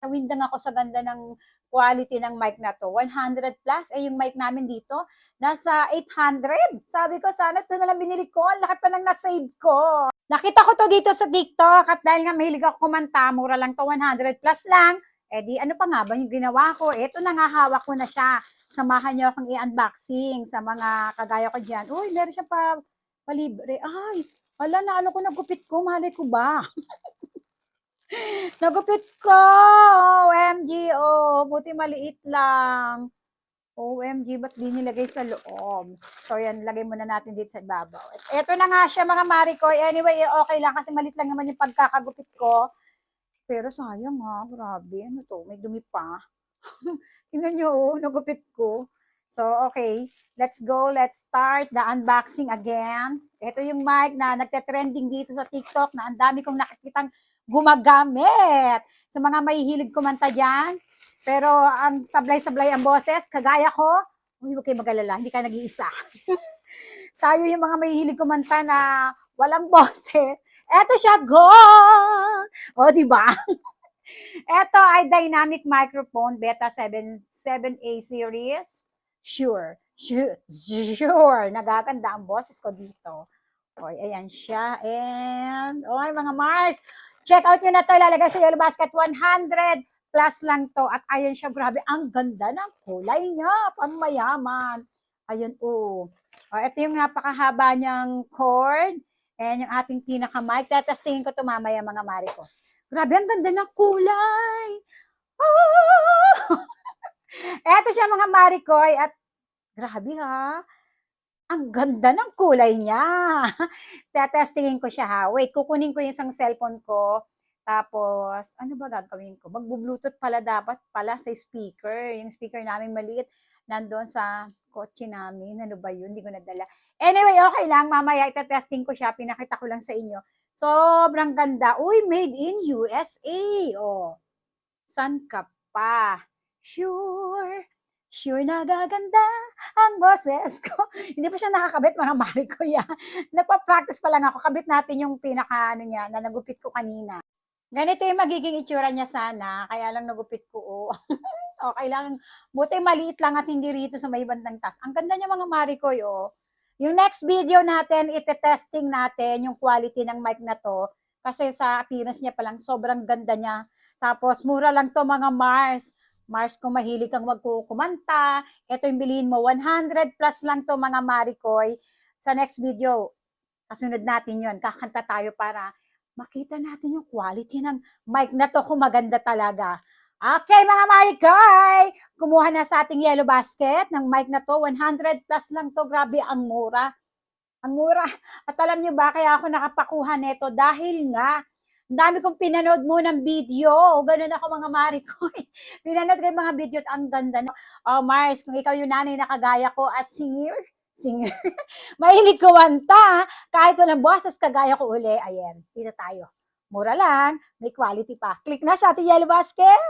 Nawindang ako sa ganda ng quality ng mic na to. 100 plus, yung mic namin dito, nasa 800. Sabi ko, sana ito na lang binili ko. Ang laki pa ng nasave ko. Nakita ko to dito sa TikTok at dahil nga mahilig ako kumanta, mura lang to, 100 plus lang. Di ano pa nga ba yung ginawa ko? Ito na nga, hawak ko na siya. Samahan niyo akong i-unboxing sa mga kagaya ko dyan. Uy, meron siya pa palibre. Ay, wala na ano ko, nagupit ko, malay ko ba? Nagupit ko! OMG, buti maliit lang. OMG, ba't di nilagay sa loob? So, yan, lagay muna natin dito sa ibabaw. Ito na nga siya, mga Maricoy. Anyway, okay lang kasi malit lang naman yung pagkakagupit ko. Pero sayang ha, grabe. Ano to? May dumi pa. Tingnan nyo, nagupit ko. So, okay. Let's go. Let's start the unboxing again. Ito yung mic na nagte-trending dito sa TikTok na ang dami kong nakikitang gumagamit. Sa mga mahihilig kumanta dyan. Pero ang sablay-sablay ang boses, kagaya ko, huwag kayo mag-alala, hindi ka nag-iisa. Tayo yung mga mahihilig kumanta na walang boses. Eto siya, go! O, diba? Ito ay dynamic microphone Beta 7A series. Sure. Nagaganda ang boses ko dito. O, ayan siya. And, mga Mars, check out nyo na to. Ilalagay sa Yellow Basket. 100 plus lang to. At ayan siya, grabe. Ang ganda ng kulay niya. Pang mayaman. Ayun, ito yung napakahaba niyang cord. And yung ating pinaka-mic. Tetestingin ko to mamaya, mga mari ko. Grabe, ang ganda ng kulay. Eto siya, mga Maricoy. At grabe ha. Ang ganda ng kulay niya. Tetestingin ko siya ha. Wait, kukunin ko yung isang cellphone ko. Tapos, ano ba gagawin ko? Magbo-bluetooth pala dapat pala sa speaker. Yung speaker namin maliit. Nandoon sa kotse namin. Ano ba yun? Hindi ko nadala. Anyway, okay lang. Mamaya itetesting ko siya. Pinakita ko lang sa inyo. Sobrang ganda. Uy, made in USA. San ka pa? Sure na gaganda ang boses ko. Hindi pa siya nakakabit, mga mari ko yan. Nagpa-practice pa lang ako. Kabit natin yung pinaka niya na nagupit ko kanina. Ganito yung magiging itsura niya sana. Kaya lang nagupit ko. Okay lang. Buti maliit lang at hindi rito sa may bandang taas. Ang ganda niya, mga mari ko. Yung next video natin, ite-testing natin yung quality ng mic na to. Kasi sa appearance niya palang sobrang ganda niya. Tapos mura lang to, mga Mars. Mars, kung mahilig kang magkukumanta, ito yung bilhin mo. 100 plus lang to, mga Maricoy. Sa next video, kasunod natin yon. Kakanta tayo para makita natin yung quality ng mic na to kung maganda talaga. Okay, mga Maricoy, kumuha na sa ating Yellow Basket ng mic na to. 100 plus lang to. Grabe, ang mura. Ang mura. At alam nyo ba, kaya ako nakapakuha nito dahil nga, ang dami kong pinanood mo ng video. Ganun ako, mga Maricoy. Pinanood ko yung mga video at ang ganda. Mars, kung ikaw yung nanay na kagaya ko at singer, mahilig kumanta, kahit walang boses kagaya ko uli, ayan, dito tayo. Mura lang, may quality pa. Click na sa ating Yellow Basket.